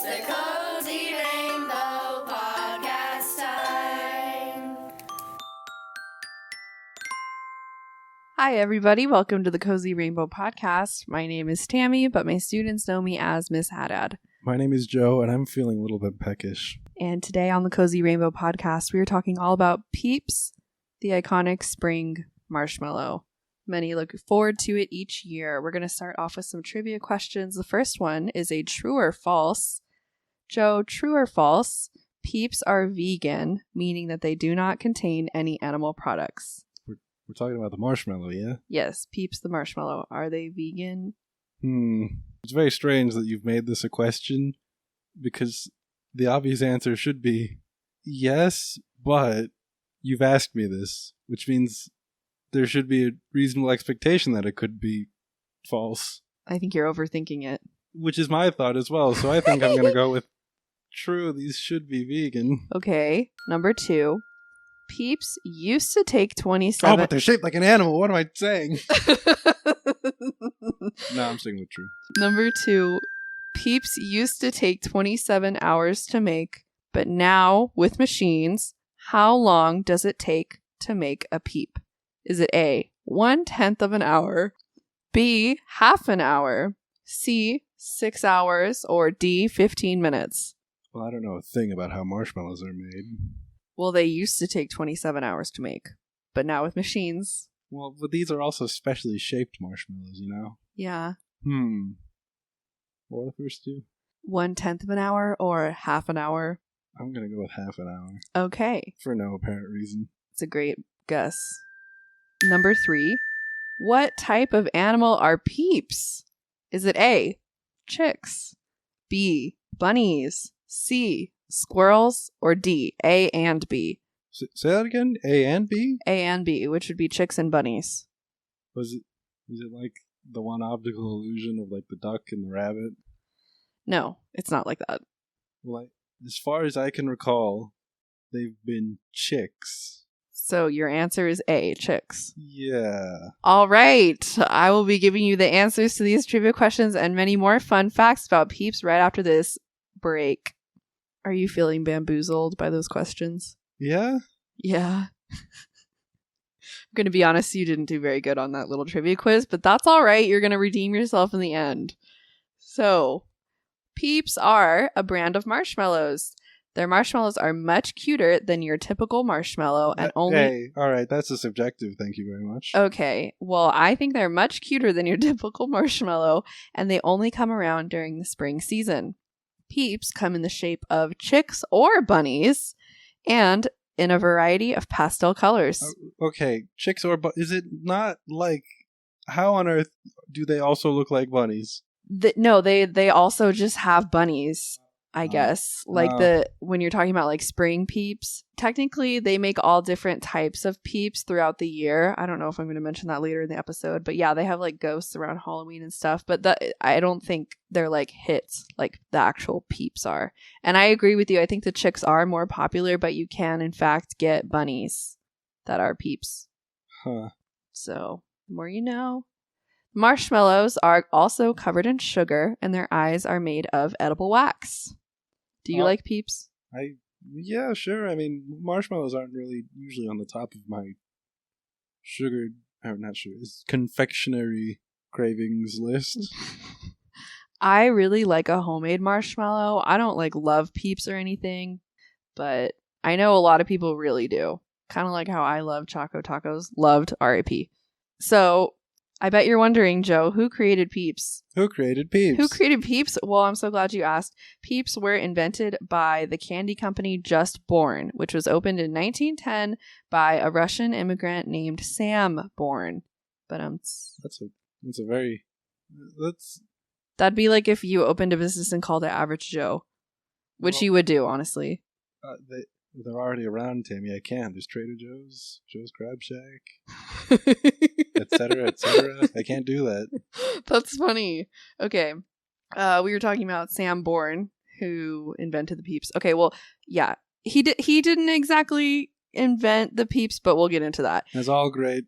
the Cozy Rainbow Podcast time. Hi, everybody. Welcome to the Cozy Rainbow Podcast. My name is Tammy, but my students know me as Miss Haddad. My name is Joe, and I'm feeling a little bit peckish. And today on the Cozy Rainbow Podcast, we are talking all about Peeps, the iconic spring marshmallow. Many look forward to it each year. We're going to start off with some trivia questions. The first one is a true or false. Joe, true or false? Peeps are vegan, meaning that they do not contain any animal products. We're talking about the marshmallow, yeah? Yes, Peeps the marshmallow. Are they vegan? It's very strange that you've made this a question, because the obvious answer should be yes, but you've asked me this, which means there should be a reasonable expectation that it could be false. I think you're overthinking it. Which is my thought as well, so I think I'm going to go with true, these should be vegan. Okay, number 2. Peeps used to take 27... Oh, but they're shaped like an animal, what am I saying? No, I'm sticking with true. Number 2. Peeps used to take 27 hours to make, but now, with machines, how long does it take to make a peep? Is it A, 1/10 of an hour, B, half an hour, C, 6 hours, or D, 15 minutes? Well, I don't know a thing about how marshmallows are made. Well, they used to take 27 hours to make, but now with machines... Well, but these are also specially shaped marshmallows, you know? Yeah. What are the first two? 1/10 of an hour or half an hour? I'm going to go with half an hour. Okay. For no apparent reason. It's a great guess. Number 3. What type of animal are Peeps? Is it A, chicks, B, bunnies, C, squirrels, or D, A and B? Say that again? A and B? A and B, which would be chicks and bunnies. Was it like the one optical illusion of like the duck and the rabbit? No, it's not like that. Well, as far as I can recall, they've been chicks. So your answer is A, chicks. Yeah. All right. I will be giving you the answers to these trivia questions and many more fun facts about Peeps right after this break. Are you feeling bamboozled by those questions? Yeah? Yeah. I'm going to be honest, you didn't do very good on that little trivia quiz, but that's all right. You're going to redeem yourself in the end. So, Peeps are a brand of marshmallows. Their marshmallows are much cuter than your typical marshmallow and only... Hey, all right, that's a subjective, thank you very much. Okay, well, I think they're much cuter than your typical marshmallow, and they only come around during the spring season. Peeps come in the shape of chicks or bunnies, and in a variety of pastel colors. Okay, chicks or is it not like, how on earth do they also look like bunnies? No, they also just have bunnies, I guess. Like when you're talking about like spring Peeps, technically they make all different types of Peeps throughout the year. I don't know if I'm going to mention that later in the episode, but yeah, they have like ghosts around Halloween and stuff, but I don't think they're like hits like the actual Peeps are. And I agree with you. I think the chicks are more popular, but you can in fact get bunnies that are Peeps. Huh. So, the more you know. Marshmallows are also covered in sugar, and their eyes are made of edible wax. Do you like Peeps? Yeah, sure. I mean, marshmallows aren't really usually on the top of my confectionery cravings list. I really like a homemade marshmallow. I don't like love Peeps or anything, but I know a lot of people really do. Kind of like how I love Choco Tacos. Loved R.I.P. So, I bet you're wondering, Joe, who created Peeps? Who created Peeps? Who created Peeps? Well, I'm so glad you asked. Peeps were invented by the candy company Just Born, which was opened in 1910 by a Russian immigrant named Sam Born. But that'd be like if you opened a business and called it Average Joe, which you would do, honestly. They're already around, Tammy. I can't. There's Trader Joe's, Joe's Crab Shack, etc., etc. I can't do that. That's funny. Okay. We were talking about Sam Bourne, who invented the Peeps. Okay, well, yeah. He didn't exactly invent the Peeps, but we'll get into that. As all great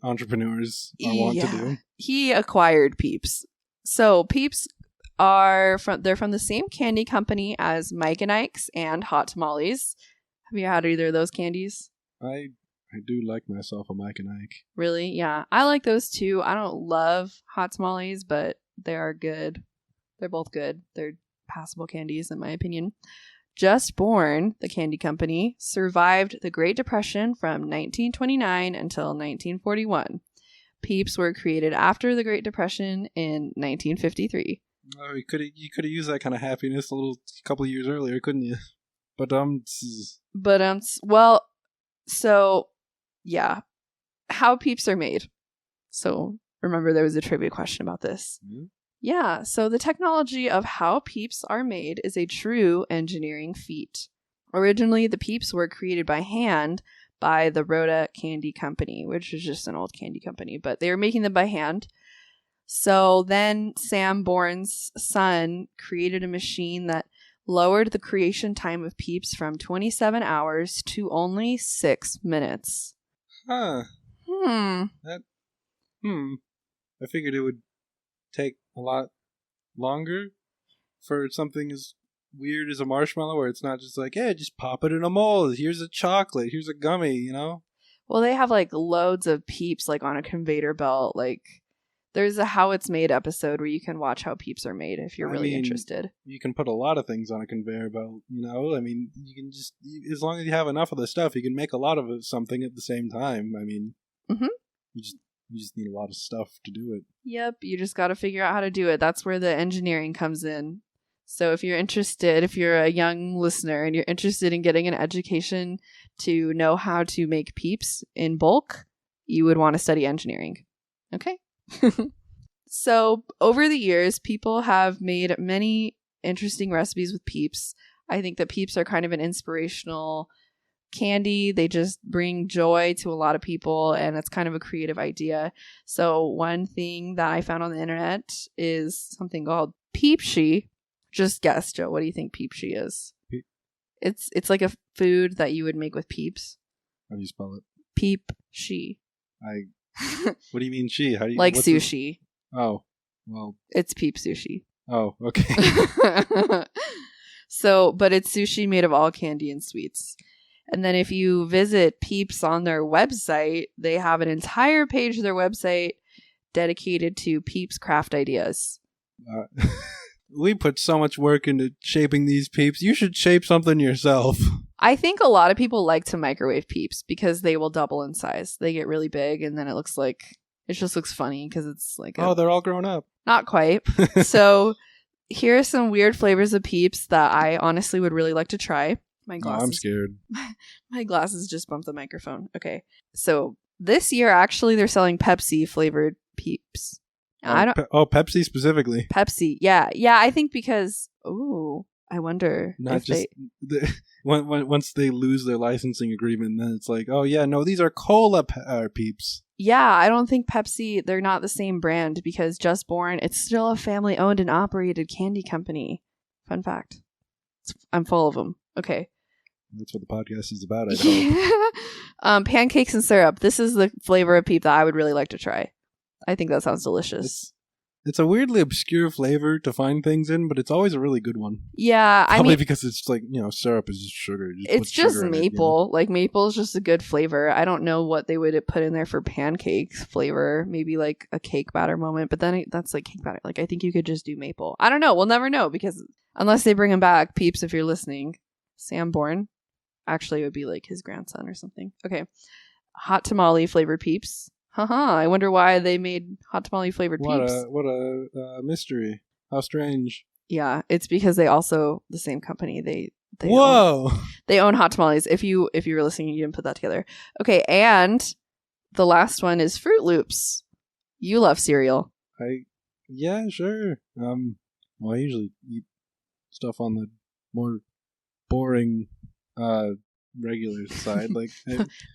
entrepreneurs want to do. He acquired Peeps. So Peeps they're from the same candy company as Mike and Ike's and Hot Tamales. Have you had either of those candies? I do like myself a Mike and Ike. Really? Yeah. I like those too. I don't love Hot Tamales, but they are good. They're both good. They're passable candies in my opinion. Just Born, the candy company, survived the Great Depression from 1929 until 1941. Peeps were created after the Great Depression in 1953. Oh, you could have used that kind of happiness a couple of years earlier, couldn't you? Well, so yeah, how Peeps are made. So remember, there was a trivia question about this. Mm-hmm. Yeah, so the technology of how Peeps are made is a true engineering feat. Originally, the Peeps were created by hand by the Rhoda Candy Company, which is just an old candy company, but they were making them by hand. So then Sam Bourne's son created a machine that lowered the creation time of Peeps from 27 hours to only 6 minutes. Huh. I figured it would take a lot longer for something as weird as a marshmallow, where it's not just like, hey, just pop it in a mold. Here's a chocolate. Here's a gummy, you know? Well, they have like loads of Peeps like on a conveyor belt. Like there's a How It's Made episode where you can watch how Peeps are made if you're really interested. You can put a lot of things on a conveyor belt, you know? I mean, you can just, as long as you have enough of the stuff, you can make a lot of something at the same time. I mean, you just need a lot of stuff to do it. Yep, you just got to figure out how to do it. That's where the engineering comes in. So if you're interested, if you're a young listener and you're interested in getting an education to know how to make Peeps in bulk, you would want to study engineering. Okay? So over the years, people have made many interesting recipes with Peeps. I think that Peeps are kind of an inspirational candy. They just bring joy to a lot of people, and it's kind of a creative idea. So one thing that I found on the internet is something called Peepshy. Just guess, Joe. What do you think Peepshy is? It's like a food that you would make with Peeps. How do you spell it? Peepshy. What do you mean she? How do you like sushi? Oh, well, it's Peep sushi. Oh, okay. But it's sushi made of all candy and sweets. And then if you visit Peeps on their website, they have an entire page of their website dedicated to Peeps craft ideas. We put so much work into shaping these Peeps. You should shape something yourself. I think a lot of people like to microwave Peeps because they will double in size. They get really big, and then it just looks funny because it's like they're all grown up. Not quite. So here are some weird flavors of Peeps that I honestly would really like to try. My glasses. I'm scared. My glasses just bumped the microphone. Okay. So this year, actually, they're selling Pepsi flavored Peeps. Pepsi specifically. Pepsi. Yeah. Yeah. I think because, I wonder. Once they lose their licensing agreement, then it's like, oh yeah, no, these are cola Peeps. Yeah. I don't think Pepsi, they're not the same brand because Just Born, it's still a family owned and operated candy company. Fun fact. I'm full of them. Okay. That's what the podcast is about, I hope. Pancakes and syrup. This is the flavor of Peep that I would really like to try. I think that sounds delicious. It's a weirdly obscure flavor to find things in, but it's always a really good one. Yeah, Probably because it's like, syrup is just sugar. It's just maple. Like maple is just a good flavor. I don't know what they would put in there for pancakes flavor. Maybe like a cake batter moment, but then that's like cake batter. Like I think you could just do maple. I don't know. We'll never know because unless they bring him back, Peeps, if you're listening, Sam Bourne. Actually, it would be like his grandson or something. Okay. Hot tamale flavored Peeps. I wonder why they made hot tamale flavored Peeps. What a mystery. How strange. Yeah, it's because they also, the same company, they Whoa! They own hot tamales. If you were listening, you didn't put that together. Okay, and the last one is Fruit Loops. You love cereal. Yeah, sure. I usually eat stuff on the more boring regular side, like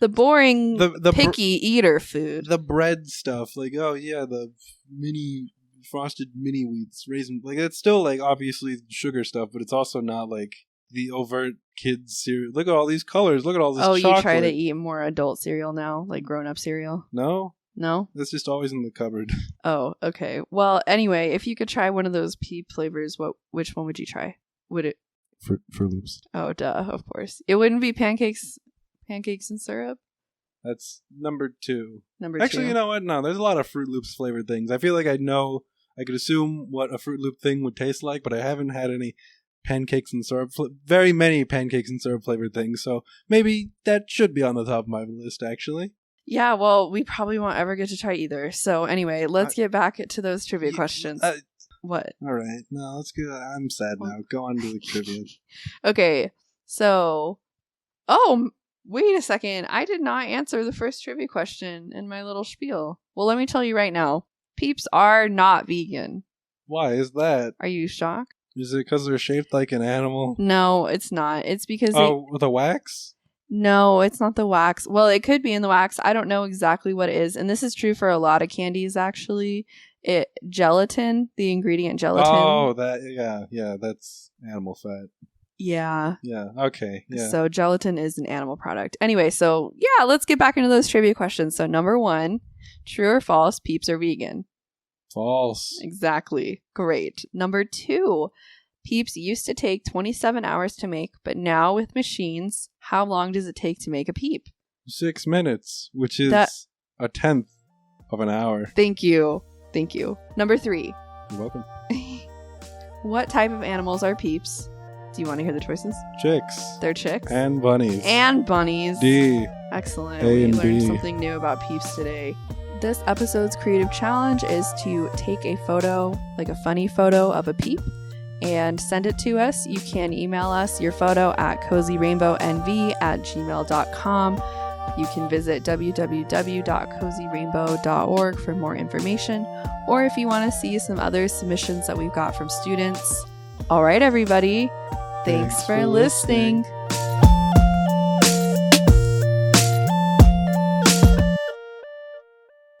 the boring the picky eater food, the bread stuff, like the mini frosted mini wheats raisin, like it's still like obviously sugar stuff, but it's also not like the overt kids cereal. Look at all these colors, look at all this chocolate. You try to eat more adult cereal now, like grown up cereal? No, No? That's just always in the cupboard. Oh, okay. Well, anyway, if you could try one of those Peep flavors, which one would you try? Would it? For Loops. Oh, duh, of course. It wouldn't be pancakes and syrup? That's number 2. Number Actually, 2. you know what? No, there's a lot of Fruit Loops flavored things. I feel like I could assume what a Fruit Loop thing would taste like, but I haven't had any pancakes and syrup, very many pancakes and syrup flavored things, so maybe that should be on the top of my list, actually. Yeah, well, we probably won't ever get to try either. So anyway, let's get back to those trivia questions. What? All right. No, let's go. I'm sad now. Go on to the trivia. Okay, so... Oh, wait a second. I did not answer the first trivia question in my little spiel. Well, let me tell you right now. Peeps are not vegan. Why is that? Are you shocked? Is it because they're shaped like an animal? No, it's not. It's because with the wax? No, it's not the wax. Well, it could be in the wax. I don't know exactly what it is. And this is true for a lot of candies, actually. Gelatin, the ingredient gelatin. Oh, yeah, that's animal fat. Yeah. Yeah, okay, yeah. So gelatin is an animal product. Anyway, so yeah, let's get back into those trivia questions. So number 1, true or false, Peeps are vegan? False. Exactly. Great. Number 2, Peeps used to take 27 hours to make, but now with machines, how long does it take to make a Peep? 6 minutes, which is a tenth of an hour. Thank you. Number 3. You're welcome. What type of animals are Peeps? Do you want to hear the choices? Chicks. They're chicks? And bunnies. D. Excellent. A we and learned B. something new about Peeps today. This episode's creative challenge is to take a photo, like a funny photo of a Peep, and send it to us. You can email us your photo at cozyrainbownv@gmail.com. You can visit www.cozyrainbow.org for more information, or if you want to see some other submissions that we've got from students. All right, everybody. Thanks for listening.